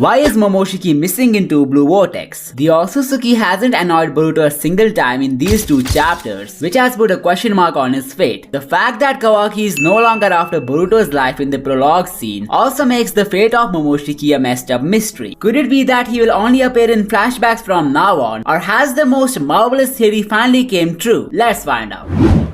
Why is Momoshiki missing in 2 Blue Vortex? The Otsutsuki hasn't annoyed Boruto a single time in these 2 chapters, which has put a question mark on his fate. The fact that Kawaki is no longer after Boruto's life in the prologue scene also makes the fate of Momoshiki a messed up mystery. Could it be that he will only appear in flashbacks from now on, or has the most marvelous theory finally came true? Let's find out.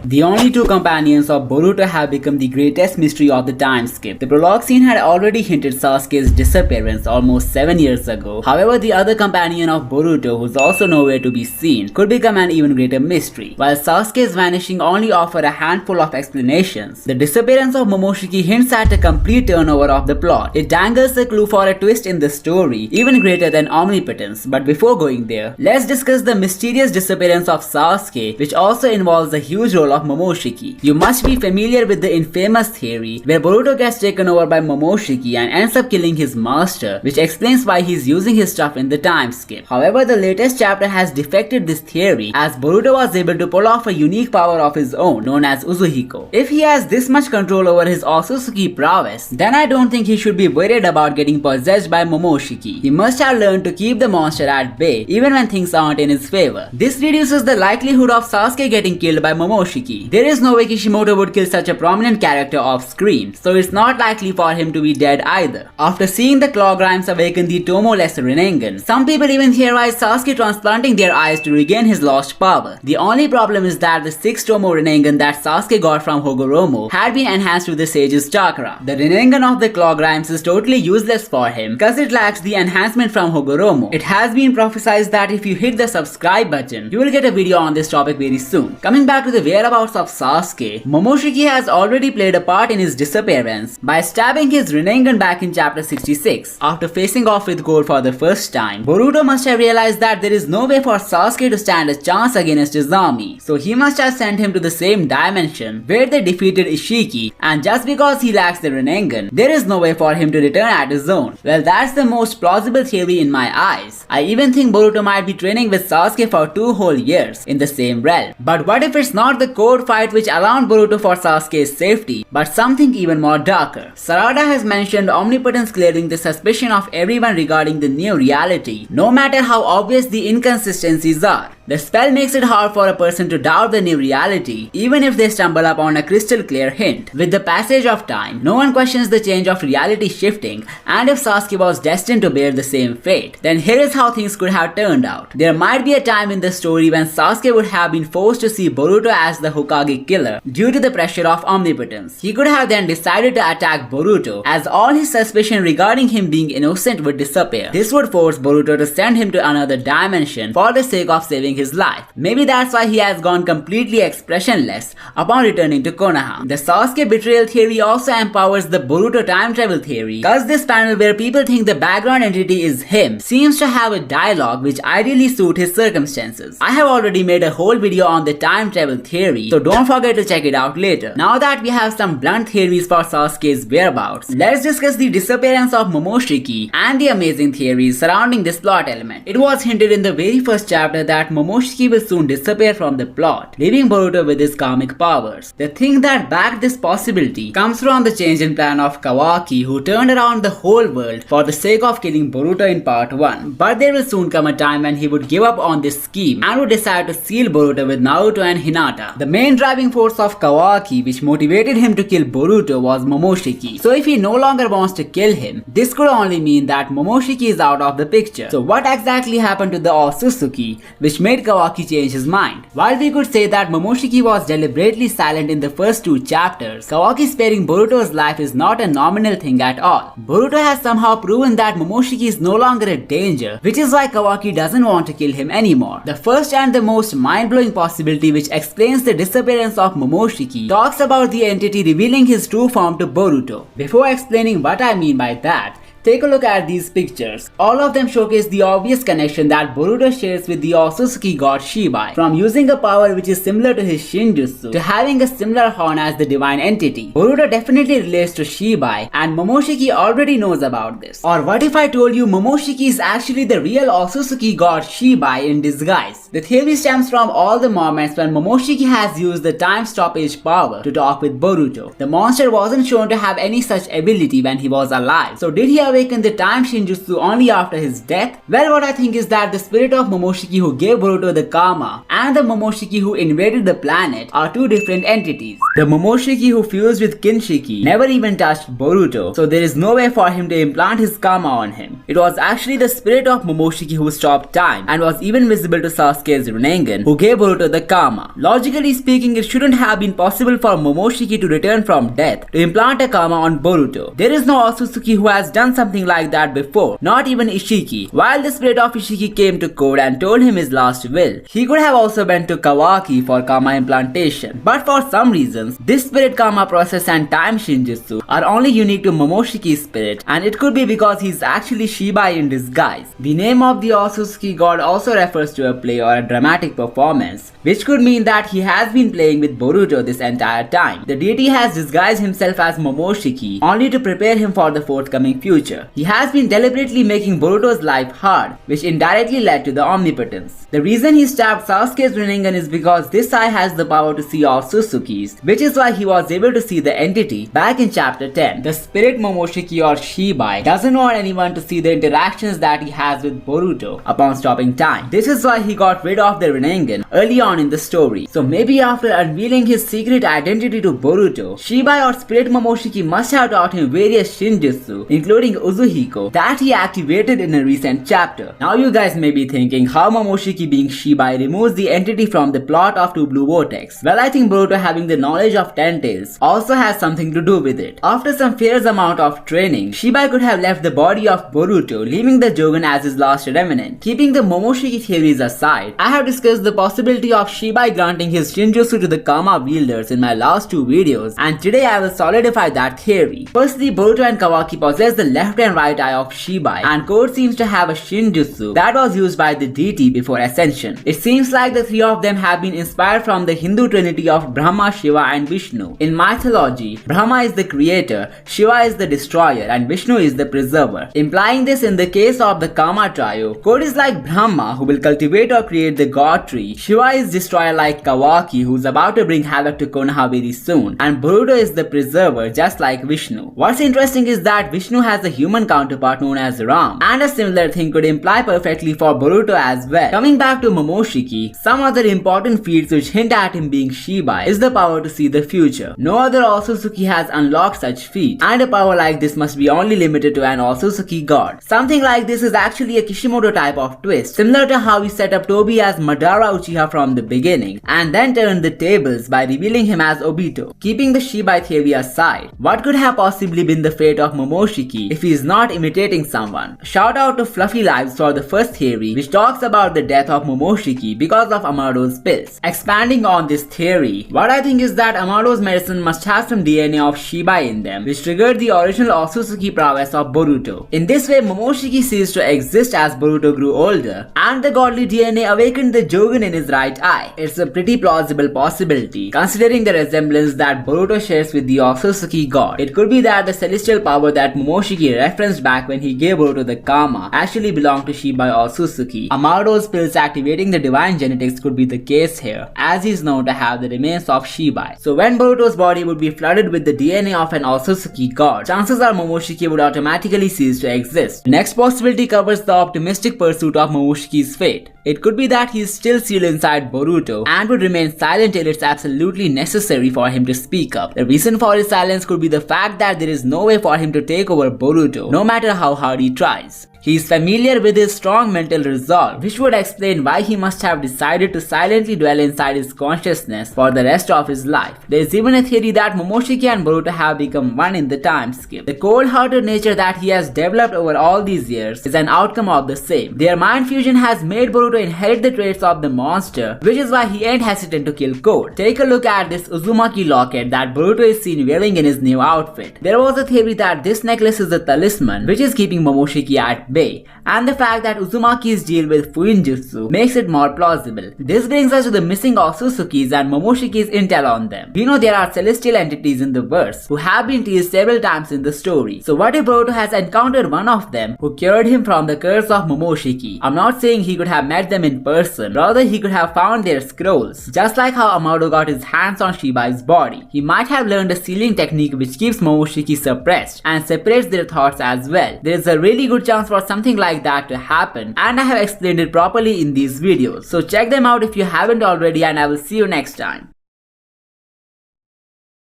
The only 2 companions of Boruto have become the greatest mystery of the time skip. The prologue scene had already hinted Sasuke's disappearance almost 7 years ago. However, the other companion of Boruto, who's also nowhere to be seen, could become an even greater mystery. While Sasuke's vanishing only offered a handful of explanations, the disappearance of Momoshiki hints at a complete turnover of the plot. It dangles a clue for a twist in the story, even greater than omnipotence. But before going there, let's discuss the mysterious disappearance of Sasuke, which also involves a huge role of Momoshiki. You must be familiar with the infamous theory where Boruto gets taken over by Momoshiki and ends up killing his master, which explains why he's using his stuff in the time skip. However, the latest chapter has defected this theory as Boruto was able to pull off a unique power of his own known as Uzuhiko. If he has this much control over his Otsutsuki prowess, then I don't think he should be worried about getting possessed by Momoshiki. He must have learned to keep the monster at bay even when things aren't in his favor. This reduces the likelihood of Sasuke getting killed by Momoshiki. There is no way Kishimoto would kill such a prominent character off screen, so it's not likely for him to be dead either. After seeing the claw grimes awaken the Tomo-less Rinnegan, some people even theorize Sasuke transplanting their eyes to regain his lost power. The only problem is that the 6 Tomo Rinnegan that Sasuke got from Hogoromo had been enhanced with the sage's chakra. The Rinnegan of the claw grimes is totally useless for him because it lacks the enhancement from Hogoromo. It has been prophesied that if you hit the subscribe button, you will get a video on this topic very soon. Coming back to the whereabouts of Sasuke, Momoshiki has already played a part in his disappearance by stabbing his Rinnegan back in chapter 66. After facing off with Gold for the first time, Boruto must have realized that there is no way for Sasuke to stand a chance against his army, so he must have sent him to the same dimension where they defeated Ishiki, and just because he lacks the Rinnegan, there is no way for him to return at his own. Well, that's the most plausible theory in my eyes. I even think Boruto might be training with Sasuke for 2 whole years in the same realm. But what if it's not the code fight which allowed Boruto for Sasuke's safety, but something even more darker? Sarada has mentioned omnipotence clearing the suspicion of everyone regarding the new reality, no matter how obvious the inconsistencies are. The spell makes it hard for a person to doubt the new reality, even if they stumble upon a crystal clear hint. With the passage of time, no one questions the change of reality shifting, and if Sasuke was destined to bear the same fate, then here is how things could have turned out. There might be a time in the story when Sasuke would have been forced to see Boruto as the Hokage killer due to the pressure of omnipotence. He could have then decided to attack Boruto, as all his suspicion regarding him being innocent would disappear. This would force Boruto to send him to another dimension for the sake of saving his life. Maybe that's why he has gone completely expressionless upon returning to Konoha. The Sasuke betrayal theory also empowers the Boruto time travel theory, cause this panel where people think the background entity is him seems to have a dialogue which ideally suit his circumstances. I have already made a whole video on the time travel theory, so don't forget to check it out later. Now that we have some blunt theories for Sasuke's whereabouts, let's discuss the disappearance of Momoshiki and the amazing theories surrounding this plot element. It was hinted in the very first chapter that Momoshiki will soon disappear from the plot, leaving Boruto with his karmic powers. The thing that backed this possibility comes from the change in plan of Kawaki, who turned around the whole world for the sake of killing Boruto in part 1. But there will soon come a time when he would give up on this scheme and would decide to seal Boruto with Naruto and Hinata. The main driving force of Kawaki which motivated him to kill Boruto was Momoshiki. So if he no longer wants to kill him, this could only mean that Momoshiki is out of the picture. So what exactly happened to the Otsutsuki which made Kawaki change his mind? While we could say that Momoshiki was deliberately silent in the first 2 chapters, Kawaki sparing Boruto's life is not a nominal thing at all. Boruto has somehow proven that Momoshiki is no longer a danger, which is why Kawaki doesn't want to kill him anymore. The first and the most mind-blowing possibility which explains the disappearance of Momoshiki talks about the entity revealing his true form to Boruto. Before explaining what I mean by that, take a look at these pictures. All of them showcase the obvious connection that Boruto shares with the Otsutsuki god Shibai, from using a power which is similar to his Shinjutsu to having a similar horn as the divine entity. Boruto definitely relates to Shibai, and Momoshiki already knows about this. Or what if I told you Momoshiki is actually the real Otsutsuki god Shibai in disguise? The theory stems from all the moments when Momoshiki has used the time stoppage power to talk with Boruto. The monster wasn't shown to have any such ability when he was alive, so did he awakened the time Shinjutsu only after his death? Well, what I think is that the spirit of Momoshiki who gave Boruto the karma and the Momoshiki who invaded the planet are two different entities. The Momoshiki who fused with Kinshiki never even touched Boruto, so there is no way for him to implant his karma on him. It was actually the spirit of Momoshiki who stopped time and was even visible to Sasuke's Rinnegan who gave Boruto the karma. Logically speaking, it shouldn't have been possible for Momoshiki to return from death to implant a karma on Boruto. There is no Otsutsuki who has done something like that before, not even Ishiki. While the spirit of Ishiki came to Code and told him his last will, he could have also been to Kawaki for karma implantation. But for some reasons, this spirit karma process and time Shinjutsu are only unique to Momoshiki's spirit, and it could be because he's actually Shibai in disguise. The name of the Otsutsuki god also refers to a play or a dramatic performance, which could mean that he has been playing with Boruto this entire time. The deity has disguised himself as Momoshiki only to prepare him for the forthcoming future. He has been deliberately making Boruto's life hard, which indirectly led to the omnipotence. The reason he stabbed Sasuke's Rinnegan is because this eye has the power to see Otsutsuki's, which is why he was able to see the entity back in chapter 10. The spirit Momoshiki or Shibai doesn't want anyone to see the interactions that he has with Boruto upon stopping time. This is why he got rid of the Rinnegan early on in the story. So maybe after unveiling his secret identity to Boruto, Shibai or spirit Momoshiki must have taught him various Shinjutsu, including Uzuhiko, that he activated in a recent chapter. Now you guys may be thinking how Momoshiki being Shibai removes the entity from the plot of Blue Vortex. Well, I think Boruto having the knowledge of Ten Tails also has something to do with it. After some fierce amount of training, Shibai could have left the body of Boruto, leaving the Jogan as his last remnant. Keeping the Momoshiki theories aside, I have discussed the possibility of Shibai granting his Shinjutsu to the Karma wielders in my last two videos, and today I will solidify that theory. Firstly, Boruto and Kawaki possess the left and right eye of Shibai, and Code seems to have a Shinjutsu that was used by the deity before Ascension. It seems like the three of them have been inspired from the Hindu trinity of Brahma, Shiva and Vishnu. In mythology, Brahma is the creator, Shiva is the destroyer, and Vishnu is the preserver. Implying this in the case of the Karma trio, Code is like Brahma who will cultivate or create the god tree, Shiva is destroyer like Kawaki who's about to bring havoc to Konoha very soon, and Boruto is the preserver just like Vishnu. What's interesting is that Vishnu has a human counterpart known as Ram, and a similar thing could imply perfectly for Boruto as well. Coming back to Momoshiki, some other important feats which hint at him being Shibai is the power to see the future. No other Otsutsuki has unlocked such feat, and a power like this must be only limited to an Otsutsuki god. Something like this is actually a Kishimoto type of twist, similar to how we set up Tobi as Madara Uchiha from the beginning, and then turned the tables by revealing him as Obito. Keeping the Shibai theory aside, what could have possibly been the fate of Momoshiki if he is not imitating someone? Shout out to Fluffy Lives for the first theory, which talks about the death of Momoshiki because of Amado's pills. Expanding on this theory, what I think is that Amado's medicine must have some DNA of Shibai in them, which triggered the original Otsutsuki prowess of Boruto. In this way, Momoshiki ceased to exist as Boruto grew older, and the godly DNA awakened the Jogan in his right eye. It's a pretty plausible possibility, considering the resemblance that Boruto shares with the Otsutsuki god. It could be that the celestial power that Momoshiki referenced back when he gave Boruto the karma actually belonged to Shibai Otsutsuki. Amado's pills activating the divine genetics could be the case here, as he is known to have the remains of Shibai. So when Boruto's body would be flooded with the DNA of an Otsutsuki god, chances are Momoshiki would automatically cease to exist. The next possibility covers the optimistic pursuit of Momoshiki's fate. It could be that he is still sealed inside Boruto and would remain silent till it's absolutely necessary for him to speak up. The reason for his silence could be the fact that there is no way for him to take over Boruto, no matter how hard he tries. He is familiar with his strong mental resolve, which would explain why he must have decided to silently dwell inside his consciousness for the rest of his life. There is even a theory that Momoshiki and Boruto have become one in the time skip. The cold-hearted nature that he has developed over all these years is an outcome of the same. Their mind fusion has made Boruto inherit the traits of the monster, which is why he ain't hesitant to kill Code. Take a look at this Uzumaki locket that Boruto is seen wearing in his new outfit. There was a theory that this necklace is a talisman which is keeping Momoshiki at bay. Bay, and the fact that Uzumaki's deal with Fuinjutsu makes it more plausible. This brings us to the missing Otsutsuki's and Momoshiki's intel on them. We know there are celestial entities in the verse who have been teased several times in the story. So what if Boruto has encountered one of them who cured him from the curse of Momoshiki? I'm not saying he could have met them in person, rather he could have found their scrolls. Just like how Amado got his hands on Shibai's body, he might have learned a sealing technique which keeps Momoshiki suppressed and separates their thoughts as well. There is a really good chance for something like that to happen, and I have explained it properly in these videos. So check them out if you haven't already, and I will see you next time.